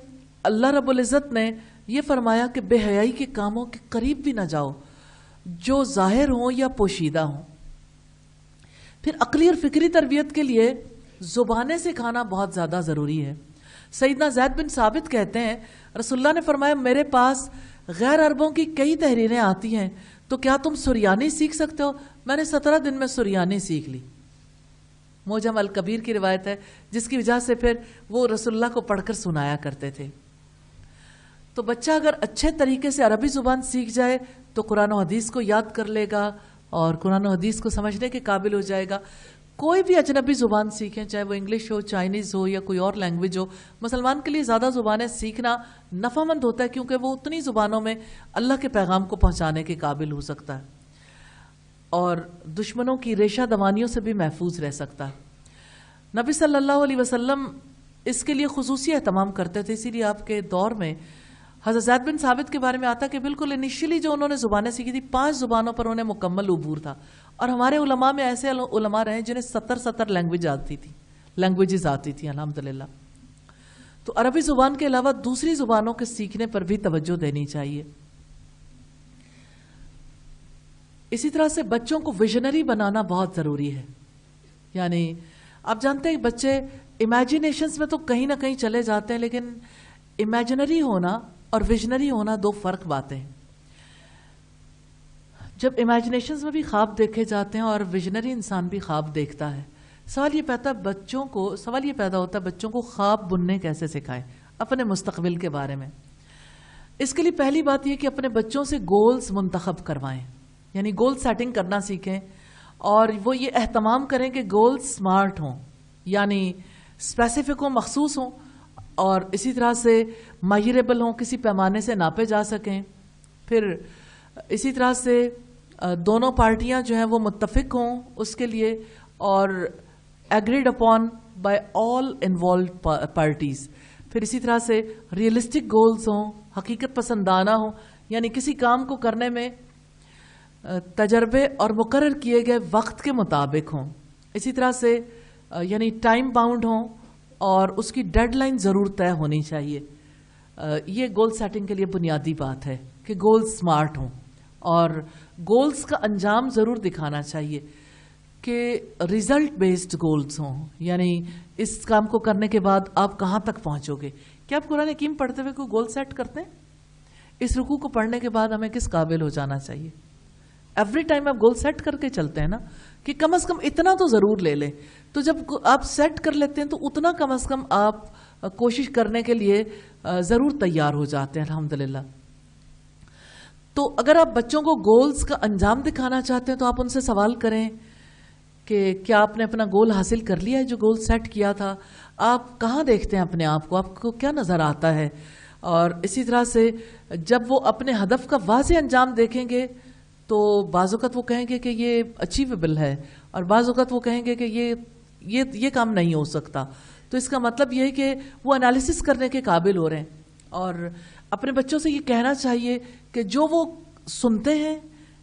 اللہ رب العزت نے یہ فرمایا کہ بے حیائی کے کاموں کے قریب بھی نہ جاؤ، جو ظاہر ہوں یا پوشیدہ ہوں. پھر عقلی اور فکری تربیت کے لیے زبانیں سکھانا بہت زیادہ ضروری ہے. سیدنا زید بن ثابت کہتے ہیں رسول اللہ نے فرمایا میرے پاس غیر عربوں کی کئی تحریریں آتی ہیں، تو کیا تم سریانی سیکھ سکتے ہو؟ میں نے 17 دن میں سریانی سیکھ لی. موجم الکبیر کی روایت ہے، جس کی وجہ سے پھر وہ رسول اللہ کو پڑھ کر سنایا کرتے تھے. تو بچہ اگر اچھے طریقے سے عربی زبان سیکھ جائے تو قرآن و حدیث کو یاد کر لے گا اور قرآن و حدیث کو سمجھنے کے قابل ہو جائے گا. کوئی بھی اجنبی زبان سیکھیں، چاہے وہ انگلش ہو، چائنیز ہو یا کوئی اور لینگویج ہو. مسلمان کے لیے زیادہ زبانیں سیکھنا نفع مند ہوتا ہے کیونکہ وہ اتنی زبانوں میں اللہ کے پیغام کو پہنچانے کے قابل ہو سکتا ہے اور دشمنوں کی ریشہ دوانیوں سے بھی محفوظ رہ سکتا ہے. نبی صلی اللہ علیہ وسلم اس کے لیے خصوصی اہتمام کرتے تھے. اسی لیے آپ کے دور میں حضرت زید بن ثابت کے بارے میں آتا کہ بالکل انیشلی جو انہوں نے زبانیں سیکھی تھی 5 زبانوں پر انہیں مکمل عبور تھا. اور ہمارے علماء میں ایسے علماء رہے جنہیں 70 لینگویجز آتی تھی الحمدللہ. تو عربی زبان کے علاوہ دوسری زبانوں کے سیکھنے پر بھی توجہ دینی چاہیے. اسی طرح سے بچوں کو ویژنری بنانا بہت ضروری ہے. یعنی آپ جانتے ہیں بچے امیجنیشنز میں تو کہیں نہ کہیں چلے جاتے ہیں، لیکن امیجنری ہونا اور ویژنری ہونا 2 فرق باتیں ہیں. جب امیجنیشنز میں بھی خواب دیکھے جاتے ہیں اور ویژنری انسان بھی خواب دیکھتا ہے، سوال یہ پیدا ہوتا ہے بچوں کو خواب بننے کیسے سکھائے اپنے مستقبل کے بارے میں. اس کے لیے پہلی بات یہ کہ اپنے بچوں سے گولز منتخب کروائیں، یعنی گول سیٹنگ کرنا سیکھیں اور وہ یہ اہتمام کریں کہ گولز سمارٹ ہوں، یعنی اسپیسیفک ہوں، مخصوص ہوں. اور اسی طرح سے میجریبل ہوں، کسی پیمانے سے ناپے جا سکیں. پھر اسی طرح سے دونوں پارٹیاں جو ہیں وہ متفق ہوں اس کے لیے، اور agreed upon by all involved parties. پھر اسی طرح سے ریئلسٹک گولز ہوں، حقیقت پسندانہ ہوں، یعنی کسی کام کو کرنے میں تجربے اور مقرر کیے گئے وقت کے مطابق ہوں. اسی طرح سے یعنی ٹائم باؤنڈ ہوں اور اس کی ڈیڈ لائن ضرور طے ہونی چاہیے. یہ گول سیٹنگ کے لیے بنیادی بات ہے کہ گول سمارٹ ہوں، اور گولز کا انجام ضرور دکھانا چاہیے کہ ریزلٹ بیسڈ گولز ہوں، یعنی اس کام کو کرنے کے بعد آپ کہاں تک پہنچو گے. کیا آپ قرآن حکیم پڑھتے ہوئے کوئی گول سیٹ کرتے ہیں؟ اس رکوع کو پڑھنے کے بعد ہمیں کس قابل ہو جانا چاہیے؟ ایوری ٹائم آپ گول سیٹ کر کے چلتے ہیں نا، کہ کم از کم اتنا تو ضرور لے لیں. تو جب آپ سیٹ کر لیتے ہیں تو اتنا کم از کم آپ کوشش کرنے کے لیے ضرور تیار ہو جاتے ہیں الحمدللہ. تو اگر آپ بچوں کو گولز کا انجام دکھانا چاہتے ہیں تو آپ ان سے سوال کریں کہ کیا آپ نے اپنا گول حاصل کر لیا ہے جو گول سیٹ کیا تھا؟ آپ کہاں دیکھتے ہیں اپنے آپ کو کیا نظر آتا ہے؟ اور اسی طرح سے جب وہ اپنے ہدف کا واضح انجام دیکھیں گے تو بعض اوقات وہ کہیں گے کہ یہ اچیویبل ہے، اور بعض اوقات وہ کہیں گے کہ یہ کام نہیں ہو سکتا. تو اس کا مطلب یہ ہے کہ وہ انالیسس کرنے کے قابل ہو رہے ہیں. اور اپنے بچوں سے یہ کہنا چاہیے کہ جو وہ سنتے ہیں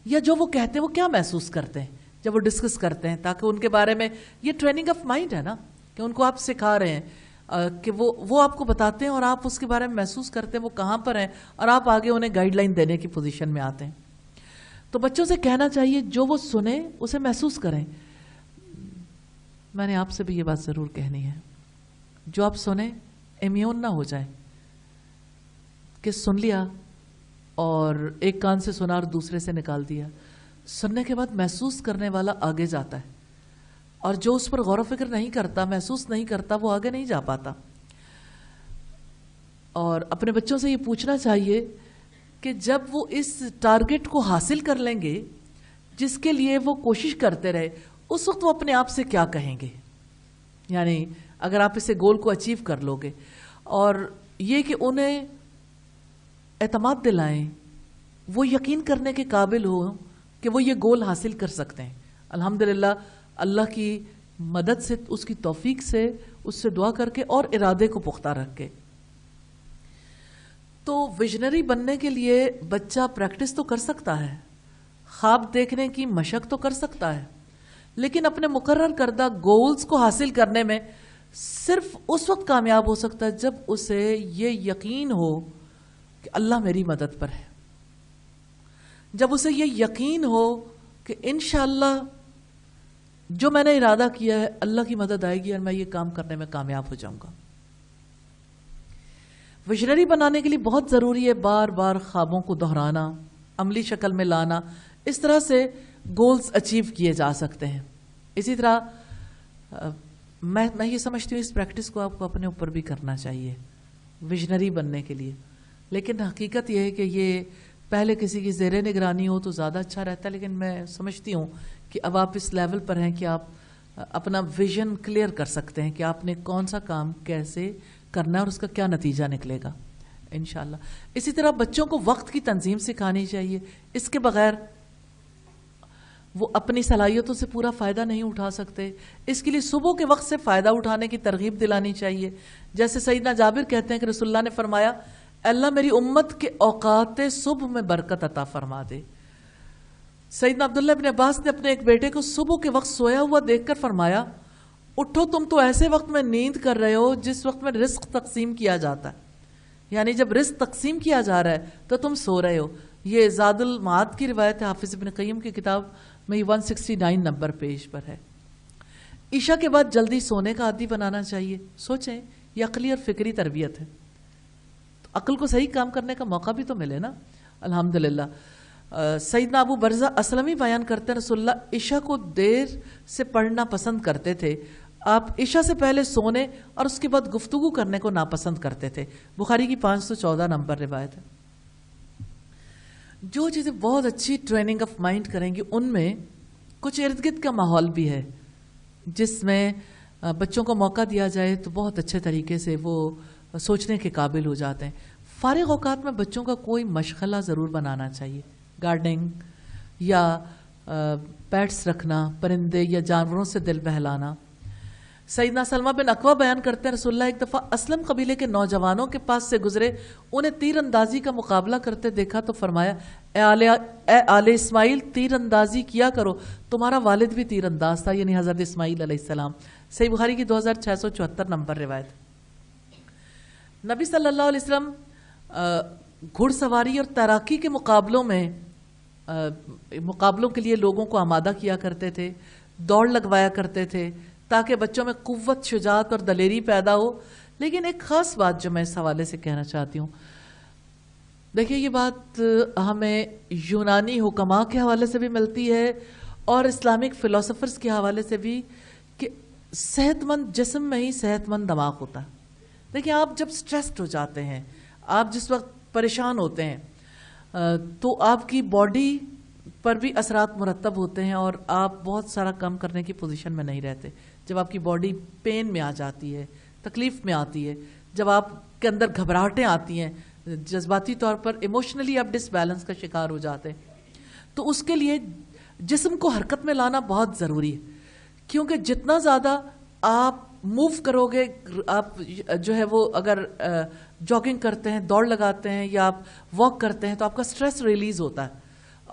یا جو وہ کہتے ہیں وہ کیا محسوس کرتے ہیں جب وہ ڈسکس کرتے ہیں، تاکہ ان کے بارے میں یہ ٹریننگ آف مائنڈ ہے نا، کہ ان کو آپ سکھا رہے ہیں کہ وہ آپ کو بتاتے ہیں اور آپ اس کے بارے میں محسوس کرتے ہیں وہ کہاں پر ہیں، اور آپ آگے انہیں گائیڈ لائن دینے کی پوزیشن میں آتے ہیں. تو بچوں سے کہنا چاہیے جو وہ سنیں اسے محسوس کریں. میں نے آپ سے بھی یہ بات ضرور کہنی ہے، جو آپ سنیں امیون نہ ہو جائیں کہ سن لیا اور ایک کان سے سنا اور دوسرے سے نکال دیا. سننے کے بعد محسوس کرنے والا آگے جاتا ہے، اور جو اس پر غور و فکر نہیں کرتا، محسوس نہیں کرتا، وہ آگے نہیں جا پاتا. اور اپنے بچوں سے یہ پوچھنا چاہیے کہ جب وہ اس ٹارگٹ کو حاصل کر لیں گے جس کے لیے وہ کوشش کرتے رہے، اس وقت وہ اپنے آپ سے کیا کہیں گے. یعنی اگر آپ اسے گول کو اچیو کر لو گے، اور یہ کہ انہیں اعتماد دلائیں، وہ یقین کرنے کے قابل ہو کہ وہ یہ گول حاصل کر سکتے ہیں. الحمدللہ اللہ کی مدد سے، اس کی توفیق سے، اس سے دعا کر کے اور ارادے کو پختہ رکھ کے. تو ویژنری بننے کے لیے بچہ پریکٹس تو کر سکتا ہے، خواب دیکھنے کی مشق تو کر سکتا ہے، لیکن اپنے مقرر کردہ گولز کو حاصل کرنے میں صرف اس وقت کامیاب ہو سکتا ہے جب اسے یہ یقین ہو کہ اللہ میری مدد پر ہے، جب اسے یہ یقین ہو کہ انشاءاللہ جو میں نے ارادہ کیا ہے اللہ کی مدد آئے گی اور میں یہ کام کرنے میں کامیاب ہو جاؤں گا. ویژنری بنانے کے لیے بہت ضروری ہے بار بار خوابوں کو دہرانا، عملی شکل میں لانا. اس طرح سے گولز اچیو کیے جا سکتے ہیں. اسی طرح میں یہ سمجھتی ہوں اس پریکٹس کو آپ کو اپنے اوپر بھی کرنا چاہیے ویژنری بننے کے لیے. لیکن حقیقت یہ ہے کہ یہ پہلے کسی کی زیر نگرانی ہو تو زیادہ اچھا رہتا ہے، لیکن میں سمجھتی ہوں کہ اب آپ اس لیول پر ہیں کہ آپ اپنا ویژن کلیئر کر سکتے ہیں کہ آپ نے کون سا کام کیسے کرنا ہے اور اس کا کیا نتیجہ نکلے گا انشاءاللہ. اسی طرح بچوں کو وقت کی تنظیم سکھانی چاہیے. اس کے بغیر وہ اپنی صلاحیتوں سے پورا فائدہ نہیں اٹھا سکتے. اس کے لیے صبح کے وقت سے فائدہ اٹھانے کی ترغیب دلانی چاہیے. جیسے سیدنا جابر کہتے ہیں کہ رسول اللہ نے فرمایا اللہ میری امت کے اوقات صبح میں برکت عطا فرما دے. سیدنا عبداللہ ابن عباس نے اپنے ایک بیٹے کو صبح کے وقت سویا ہوا دیکھ کر فرمایا اٹھو تم تو ایسے وقت میں نیند کر رہے ہو جس وقت میں رزق تقسیم کیا جاتا ہے، یعنی جب رزق تقسیم کیا جا رہا ہے تو تم سو رہے ہو. یہ زاد المعاد کی روایت ہے، حافظ ابن قیم کی کتاب میں 169 نمبر پیج پر ہے. عشاء کے بعد جلدی سونے کا عادی بنانا چاہیے. سوچیں یہ عقلی اور فکری تربیت ہے، تو عقل کو صحیح کام کرنے کا موقع بھی تو ملے نا. الحمدللہ سیدنا ابو برزہ اسلمی بیان کرتے ہیں رسول اللہ عشاء کو دیر سے پڑھنا پسند کرتے تھے. آپ عشاء سے پہلے سونے اور اس کے بعد گفتگو کرنے کو ناپسند کرتے تھے. بخاری کی 514 نمبر روایت ہے. جو چیزیں بہت اچھی ٹریننگ آف مائنڈ کریں گی ان میں کچھ ارد گرد کا ماحول بھی ہے جس میں بچوں کو موقع دیا جائے تو بہت اچھے طریقے سے وہ سوچنے کے قابل ہو جاتے ہیں. فارغ اوقات میں بچوں کا کوئی مشغلہ ضرور بنانا چاہیے. گارڈننگ یا پیٹس رکھنا, پرندے یا جانوروں سے دل بہلانا. سیدنا سلمہ بن اکوع بیان کرتے ہیں رسول اللہ ایک دفعہ اسلم قبیلے کے نوجوانوں کے پاس سے گزرے, انہیں تیر اندازی کا مقابلہ کرتے دیکھا تو فرمایا اے آل اسماعیل تیر اندازی کیا کرو, تمہارا والد بھی تیر انداز تھا, یعنی حضرت اسماعیل علیہ السلام. صحیح بخاری کی 2674 نمبر روایت. نبی صلی اللہ علیہ وسلم گھڑ سواری اور تیراکی کے مقابلوں کے لیے لوگوں کو آمادہ کیا کرتے تھے, دوڑ لگوایا کرتے تھے تاکہ بچوں میں قوت, شجاعت اور دلیری پیدا ہو. لیکن ایک خاص بات جو میں اس حوالے سے کہنا چاہتی ہوں, دیکھیے یہ بات ہمیں یونانی حکماء کے حوالے سے بھی ملتی ہے اور اسلامک فلاسفرز کے حوالے سے بھی, کہ صحت مند جسم میں ہی صحت مند دماغ ہوتا ہے. دیکھیں آپ جب سٹریسڈ ہو جاتے ہیں, آپ جس وقت پریشان ہوتے ہیں تو آپ کی باڈی پر بھی اثرات مرتب ہوتے ہیں اور آپ بہت سارا کام کرنے کی پوزیشن میں نہیں رہتے. جب آپ کی باڈی پین میں آ جاتی ہے, تکلیف میں آتی ہے, جب آپ کے اندر گھبراہٹیں آتی ہیں, جذباتی طور پر ایموشنلی آپ ڈس بیلنس کا شکار ہو جاتے ہیں, تو اس کے لیے جسم کو حرکت میں لانا بہت ضروری ہے. کیونکہ جتنا زیادہ آپ موو کرو گے, آپ جو ہے وہ اگر جاگنگ کرتے ہیں, دوڑ لگاتے ہیں یا آپ واک کرتے ہیں تو آپ کا سٹریس ریلیز ہوتا ہے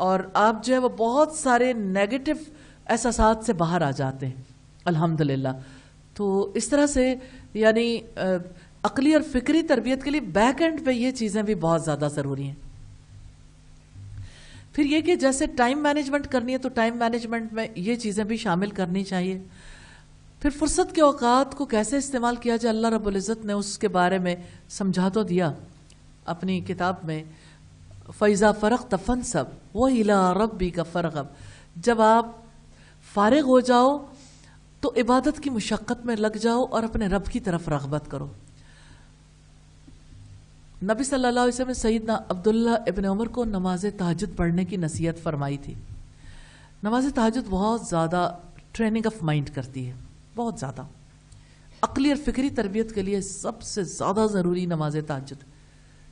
اور آپ جو ہے وہ بہت سارے نیگیٹو احساسات سے باہر آ جاتے ہیں الحمدللہ. تو اس طرح سے یعنی عقلی اور فکری تربیت کے لیے بیک اینڈ پہ یہ چیزیں بھی بہت زیادہ ضروری ہیں. پھر یہ کہ جیسے ٹائم مینجمنٹ کرنی ہے تو ٹائم مینجمنٹ میں یہ چیزیں بھی شامل کرنی چاہیے. پھر فرصت کے اوقات کو کیسے استعمال کیا جائے, اللہ رب العزت نے اس کے بارے میں سمجھا تو دیا اپنی کتاب میں, فَإِذَا فَرَغْتَ فَانْصَبْ وَإِلَىٰ رَبِّكَ فَارْغَب. جب آپ فارغ ہو جاؤ تو عبادت کی مشقت میں لگ جاؤ اور اپنے رب کی طرف رغبت کرو. نبی صلی اللہ علیہ وسلم نے سیدنا عبداللہ ابن عمر کو نماز تہجد پڑھنے کی نصیحت فرمائی تھی. نماز تہجد بہت زیادہ ٹریننگ آف مائنڈ کرتی ہے, بہت زیادہ. عقلی اور فکری تربیت کے لیے سب سے زیادہ ضروری نماز تہجد.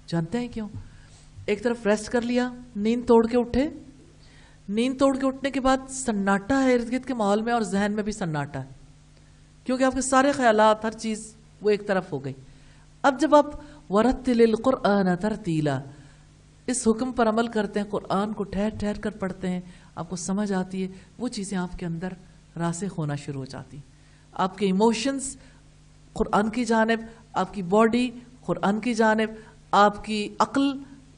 جانتے ہیں کیوں؟ ایک طرف ریسٹ کر لیا, نیند توڑ کے اٹھے, نیند توڑ کے اٹھنے کے بعد سناٹا ہے ارد گرد کے ماحول میں اور ذہن میں بھی سناٹا ہے, کیونکہ آپ کے سارے خیالات, ہر چیز وہ ایک طرف ہو گئی. اب جب آپ وَرَتِّلِ الْقُرْآنَ تَرْتِيلًا اس حکم پر عمل کرتے ہیں, قرآن کو ٹھہر ٹھہر کر پڑھتے ہیں, آپ کو سمجھ آتی ہے, وہ چیزیں آپ کے اندر راسخ ہونا شروع ہو جاتی ہیں. آپ کے ایموشنز قرآن کی جانب, آپ کی باڈی قرآن کی جانب, آپ کی عقل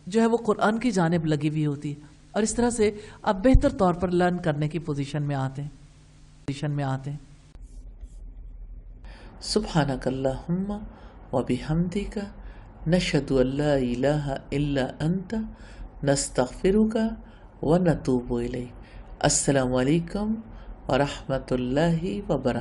جو ہے وہ قرآن کی جانب لگی ہوئی ہوتی ہے, اور اس طرح سے آپ بہتر طور پر لرن کرنے کی پوزیشن میں آتے ہیں. سبحانک اللہم وبحمدک نشہد ان لا الہ الا انت نستغفرک ونتوب الیک. السلام علیکم ورحمۃ اللہ وبرکاتہ.